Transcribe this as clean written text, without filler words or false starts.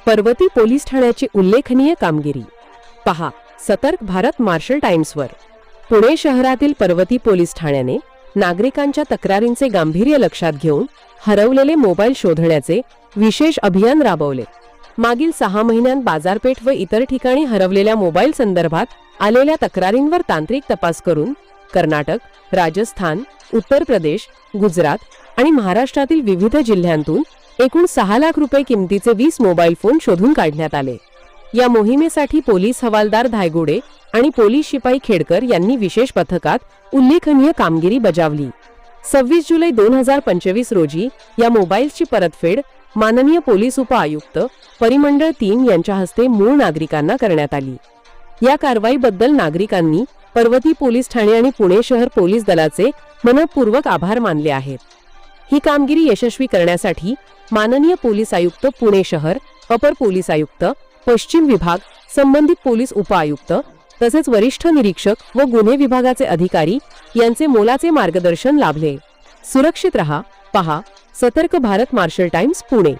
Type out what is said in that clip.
Parvati police ठाण्याची उल्लेखनीय कामगिरी पहा सतर्क भारत मार्शल टाइम्सवर। पुणे शहरातील पर्वती पोलीस ठाण्याने नागरिकांच्या तक्रारींचे गांभीर्य लक्षात घेऊन हरवलेले मोबाईल शोधण्याचे विशेष अभियान राबवले। मागील 6 महिन्यांत बाजारपेठ व इतर ठिकाणी हरवलेल्या मोबाईल संदर्भात आलेल्या तक्रारींवर तांत्रिक तपास करून कर्नाटक, राजस्थान, उत्तर प्रदेश, गुजरात आणि महाराष्ट्रातील विविध जिल्ह्यांतून एकूण 6 लाख रुपये किमतीचे 20 मोबाईल फोन शोधून काढण्यात आले। या मोहिमेसाठी पोलीस हवालदार धायगुडे आणि पोलीस शिपाई खेडकर यांनी विशेष पथकात उल्लेखनीय कामगिरी बजावली। 26 जुलै 2025 रोजी या मोबाईलची परतफेड माननीय पोलीस उपआयुक्त परिमंडळ 3 यांच्या हस्ते मूळ नागरिकांना करण्यात आली। या कारवाईबद्दल नागरिकांनी पर्वती पोलीस ठाणे आणि पुणे शहर पोलीस दलाचे मनपूर्वक आभार मानले आहेत। ही कामगिरी यशस्वी करण्यासाठी माननीय पोलीस आयुक्त पुणे शहर, अपर पोलीस आयुक्त पश्चिम विभाग, संबंधित पोलीस उपआयुक्त तसेच वरिष्ठ निरीक्षक व गुन्हे विभागाचे अधिकारी यांचे मोलाचे मार्गदर्शन लाभले। सुरक्षित रहा, पहा सतर्क भारत मार्शल टाइम्स पुणे।